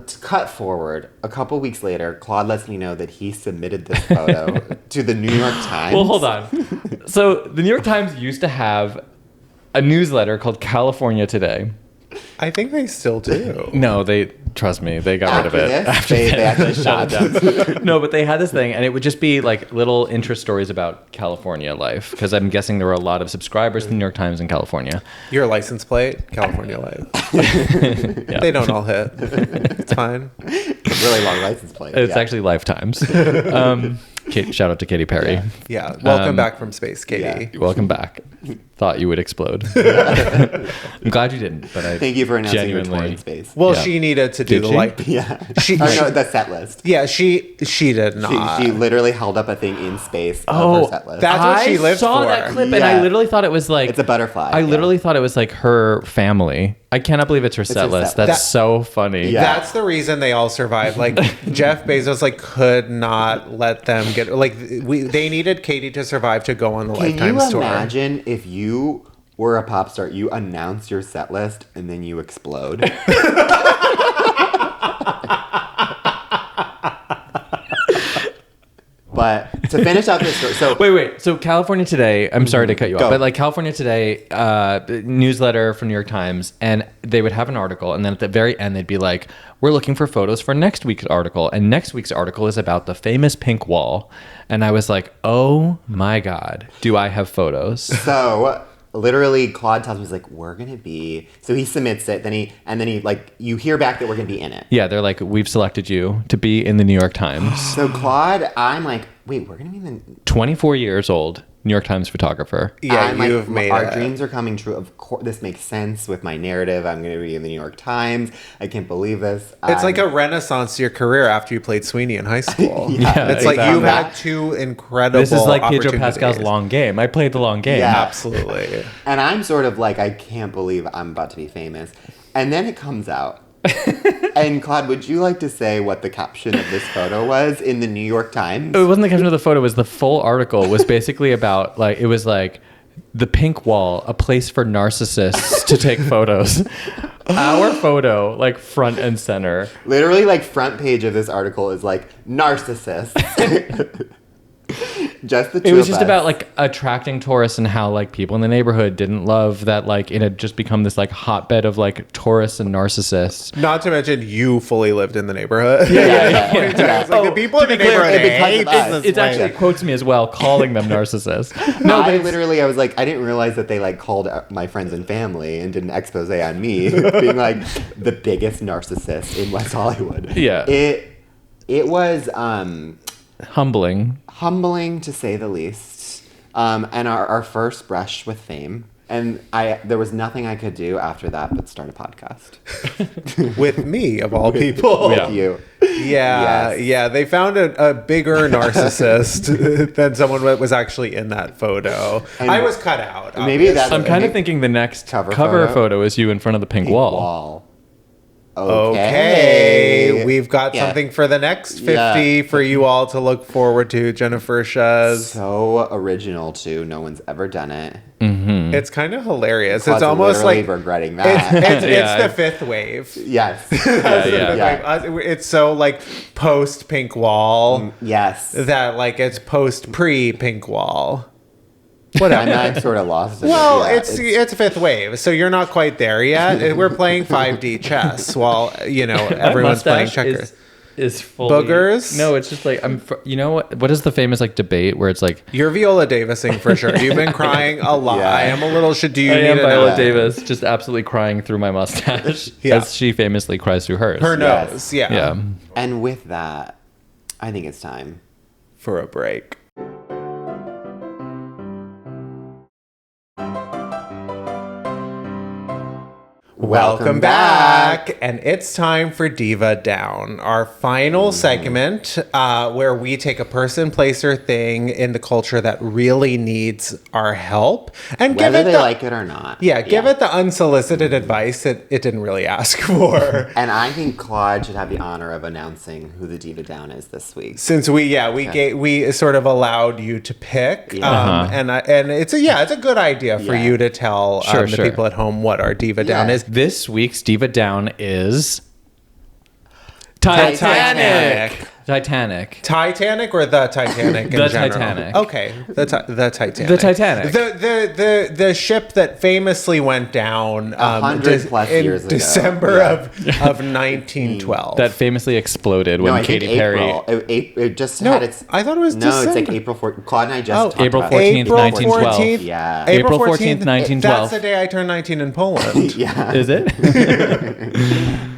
to cut forward, a couple weeks later, Claude lets me know that he submitted this photo to the New York Times. Well, hold on. So the New York Times used to have a newsletter called California Today. I think they still do. No, trust me, they got rid of it. They actually shut it down. No, but they had this thing, and it would just be like little interest stories about California life, because I'm guessing there were a lot of subscribers to the New York Times in California. Your license plate, California Life. Yeah. They don't all hit. It's fine. Really long license plate. It's actually Lifetimes. Shout out to Katy Perry. Yeah. Welcome back from space, Katie. Yeah. Welcome back. Thought you would explode. I'm glad you didn't, but I thank you for announcing your genuinely tour in space. Well, she needed to do the light. Yeah. The set list. Yeah, she did not. She literally held up a thing in space of her set list. That's what she lived for. I saw that clip and I literally thought it was like... It's a butterfly. I literally thought it was like her family. I cannot believe it's her set list. That's so funny. Yeah. That's the reason they all survived. Like Jeff Bezos could not let them get they needed Katie to survive to go on the Lifetime tour. Can you imagine if you were a pop star, you announce your set list and then you explode? But to finish out this story, so wait. So California Today, I'm sorry to cut you off, but like California Today, newsletter from New York Times, and they would have an article, and then at the very end they'd be like, "We're looking for photos for next week's article," and next week's article is about the famous pink wall, and I was like, "Oh my God, do I have photos?" So literally, Claude tells me, he's like, we're going to be... So he submits it, then he you hear back that we're going to be in it. Yeah, they're like, we've selected you to be in the New York Times. So I'm like, wait, we're going to be in the... 24 years old, New York Times photographer. Yeah, you've made our dreams are coming true. Of course, this makes sense with my narrative. I'm going to be in the New York Times. I can't believe this. It's like a renaissance to your career after you played Sweeney in high school. Yeah, it's like you've had two incredible This is like Pedro Pascal's long game. I played the long game. Yeah, absolutely. And I'm sort of like, I can't believe I'm about to be famous. And then it comes out. And Claude, would you like to say what the caption of this photo was in the New York Times? It wasn't the caption of the photo. It was the full article. Was basically about it was like the pink wall, a place for narcissists to take photos. Our photo, front and center. Literally, front page of this article is narcissists. Just the two It was of just us. about attracting tourists and how people in the neighborhood didn't love that it had just become this hotbed of tourists and narcissists. Not to mention you fully lived in the neighborhood. Yeah. The people in the neighborhood hate this. It actually quotes me as well, calling them narcissists. I was like, I didn't realize that they called out my friends and family and did an expose on me being the biggest narcissist in West Hollywood. Yeah. It was humbling to say the least, and our first brush with fame. And there was nothing I could do after that but start a podcast. With me, of all people. With you. Yeah, yes. Yeah. They found a bigger narcissist than someone that was actually in that photo. And I was cut out. Maybe that's... I'm kind of thinking the next cover photo is you in front of the pink wall. Okay. We've got something for the next 50 for you all to look forward to, Jennifer says. So original, too. No one's ever done it. Mm-hmm. It's kind of hilarious. Claude's it's almost like regretting that. It's the fifth wave. Yes. It's so like post Pink Wall. Yes. That like it's post pre Pink Wall. Whatever. I'm sort of lost. Well, it's fifth wave, so you're not quite there yet. We're playing 5D chess while everyone's playing checkers. Is fully boogers? No, it's just like what is the famous like debate where it's like you're Viola Davising for sure. You've been crying a lot. I am a little. Do you need Viola Davis just absolutely crying through my mustache as she famously cries through hers. Her nose. Yeah. And with that, I think it's time for a break. Welcome back. And it's time for Diva Down, our final segment where we take a person, place, or thing in the culture that really needs our help and whether they like it or not. Give it the unsolicited advice that it didn't really ask for. And I think Claude should have the honor of announcing who the Diva Down is this week. Since we sort of allowed you to pick, and it's a good idea for you to tell the people at home what our Diva Down is. This week's Diva Down is Titanic. Titanic or the Titanic in the general? Titanic. Okay, the Titanic. The Titanic. The ship that famously went down 100+ years ago. December of 1912. That famously exploded when Katy Perry. It just had its. I thought it was December. No, it's like April 14th. Claude and I just talked April about 14th, 1912. Yeah. April 14th, 1912. That's the day I turned 19 in Poland. Yeah. Is it?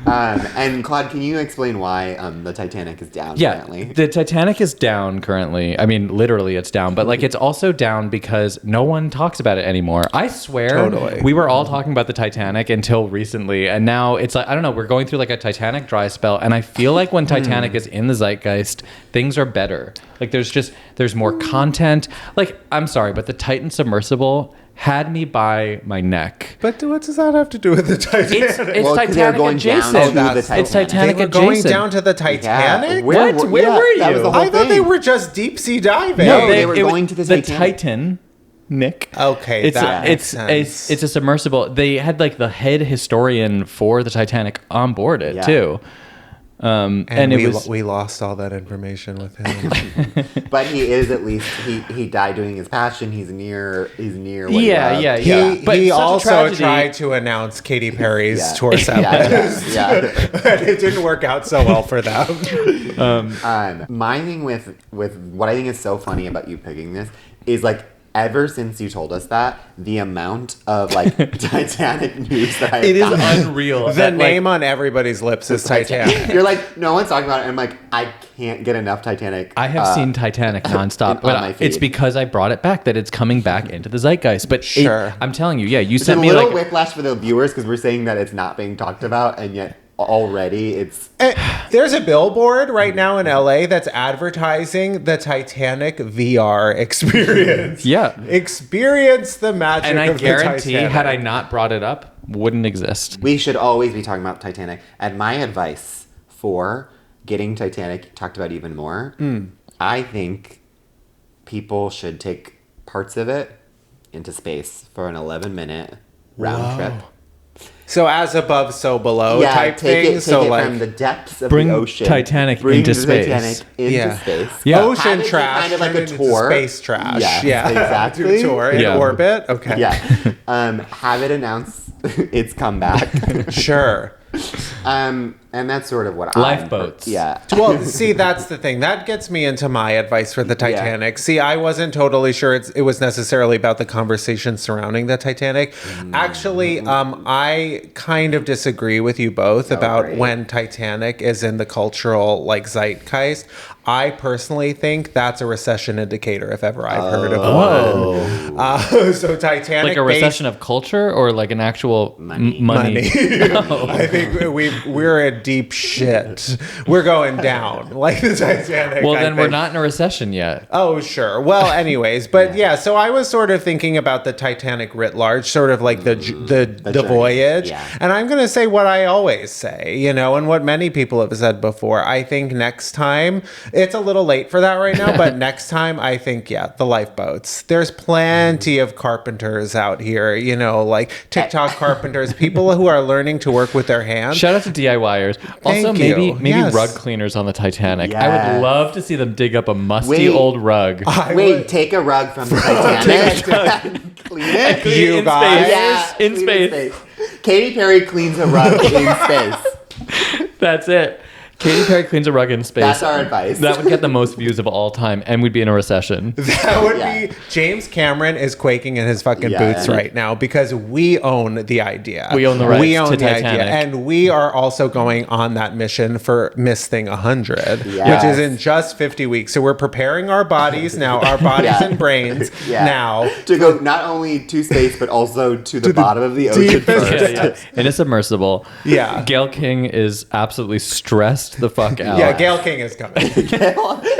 And Claude, can you explain why the Titanic is down currently? The Titanic is down currently. I mean, literally it's down, but like it's also down because no one talks about it anymore. I swear we were all talking about the Titanic until recently, and now it's like, I don't know, we're going through like a Titanic dry spell, and I feel like when Titanic is in the zeitgeist, things are better. Like there's more content. Like, I'm sorry, but the Titan submersible had me by my neck. But what does that have to do with the Titanic? It's Titanic adjacent. It's Titanic adjacent. Going down to the Titanic? Yeah. Where were you? That was the whole I thought they were just deep sea diving. No, they were going to the Titanic. The Titan. Nick. Okay, it's a submersible. They had like the head historian for the Titanic on board it too. And we lost all that information with him. But he is at least he died doing his passion. He's near what he also tried to announce Katy Perry's tour set. And it didn't work out so well for them. My thing with what I think is so funny about you picking this is like, ever since you told us that, the amount of like Titanic news that it is unreal. The name on everybody's lips is Titanic. You're like, no one's talking about it. And I'm like, I can't get enough Titanic. I have seen Titanic nonstop, but it's because I brought it back that it's coming back into the zeitgeist. But I'm telling you, you sent me a little whiplash for the viewers because we're saying that it's not being talked about, and yet already it's there's a billboard right now in LA that's advertising the Titanic VR experience. Experience the magic of the Titanic. And I guarantee, had I not brought it up, wouldn't exist. We should always be talking about Titanic. And my advice for getting Titanic talked about even more, I think people should take parts of it into space for an 11-minute round trip. So as above, so below type thing. Take it from the depths of the ocean. Titanic into space. Titanic into space. Ocean trash, kind of like a tour. Space trash. Yeah, exactly. Do a tour in orbit. Okay. Yeah. Have it announce its comeback. Sure. And that's sort of what lifeboats. Well, see, that's the thing. That gets me into my advice for the Titanic. See, I wasn't totally sure it was necessarily about the conversation surrounding the Titanic. Actually, I kind of disagree with you both about when Titanic is in the cultural zeitgeist. I personally think that's a recession indicator, if ever I've heard of one. So Titanic, like a recession of culture, or like an actual money. I think we're deep shit. We're going down like the Titanic. Well, then we're not in a recession yet. Oh, sure. Well, anyways, but yeah. So I was sort of thinking about the Titanic writ large, sort of like the voyage. Yeah. And I'm going to say what I always say, you know, and what many people have said before. I think next time, it's a little late for that right now, but next time I think, the lifeboats. There's plenty of carpenters out here, you know, like TikTok carpenters, people who are learning to work with their hands. Shout out to DIYers. Also, maybe rug cleaners on the Titanic. Yes. I would love to see them dig up a musty old rug. Take a rug from the Titanic. Clean it. You guys. Yeah, in space. Katy Perry cleans a rug in space. That's it. Katy Perry cleans a rug in space. That's our advice. That would get the most views of all time, and we'd be in a recession. That would be... James Cameron is quaking in his fucking boots right now because we own the idea. We own the rights to Titanic. Idea, and we are also going on that mission for Miss Thing 100, which is in just 50 weeks. So we're preparing our bodies now, our bodies and brains now. To go not only to space, but also to the bottom of the ocean first. In a submersible. Yeah. Gayle King is absolutely stressed the fuck out. Yeah, Gayle King is coming.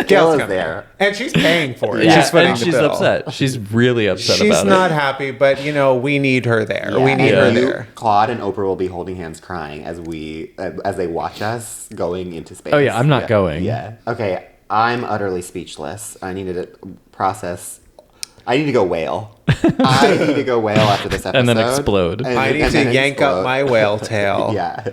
Gayle is there. And she's paying for it. Yeah, she's upset. She's really upset about it. She's not happy, but, you know, we need her there. Yeah. We need her there. Claude and Oprah will be holding hands crying as they watch us going into space. Oh, yeah, I'm not going. Yeah. Okay, I'm utterly speechless. I needed to process... I need to go whale. I need to go whale after this episode. And then explode. I need to yank up my whale tail. Yeah.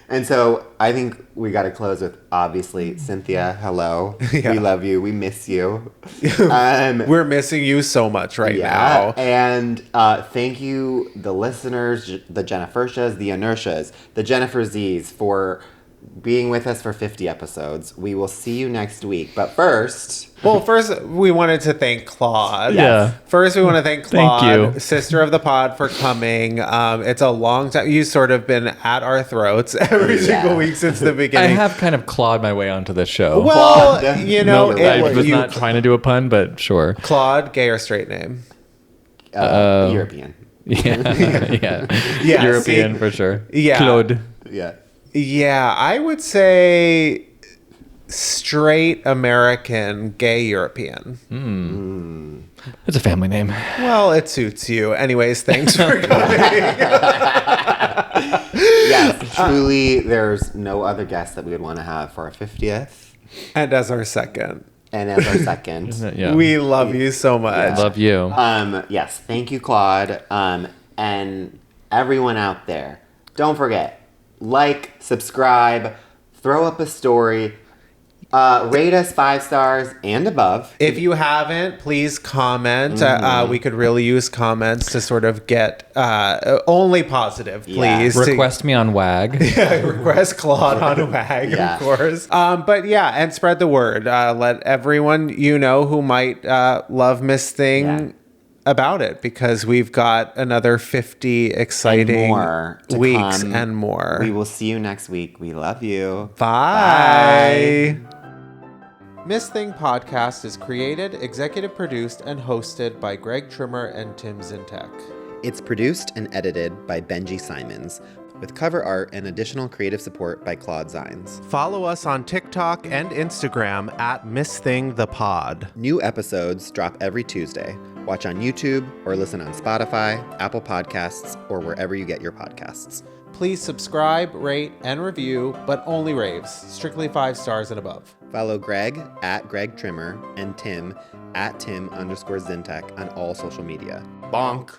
And so I think we got to close with, obviously, Cynthia, hello. Yeah. We love you. We miss you. We're missing you so much now. And thank you, the listeners, the Jennifershas, the Inertias, the Jennifer Z's, for being with us for 50 episodes. We will see you next week. But first... Well, first, we wanted to thank Claude. Yeah. First, we want to thank Claude, thank you. Sister of the pod, for coming. It's a long time. You've sort of been at our throats every single week since the beginning. I have kind of clawed my way onto this show. Well, you know... I was not trying to do a pun, but sure. Claude, gay or straight name? European. Yeah. European, for sure. Yeah. Claude. Yeah. Yeah, I would say... straight American, gay European. It's a family name. Well, it suits you. Anyways, thanks for coming. Yes, truly, there's no other guest that we would want to have for our 50th. And as our second. We love you so much. I love you. Yes, thank you, Claude. And everyone out there, don't forget, subscribe, throw up a story. Rate us 5 stars and above. If you haven't, please comment. We could really use comments to sort of get only positive, please. Request me on WAG. Request Claude on WAG, of course. But and spread the word. Let everyone you know who might love Miss Thing about it, because we've got another 50 exciting weeks and more. We will see you next week. We love you. Bye. Miss Thing Podcast is created, executive produced, and hosted by Greg Trimmer and Tim Zientek. It's produced and edited by Benji Simons, with cover art and additional creative support by Claude Zeins. Follow us on TikTok and Instagram at Miss Thing the Pod. New episodes drop every Tuesday. Watch on YouTube or listen on Spotify, Apple Podcasts, or wherever you get your podcasts. Please subscribe, rate, and review, but only raves. Strictly 5 stars and above. Follow Greg at Greg Trimmer and Tim at Tim_Zientek on all social media. Bonk.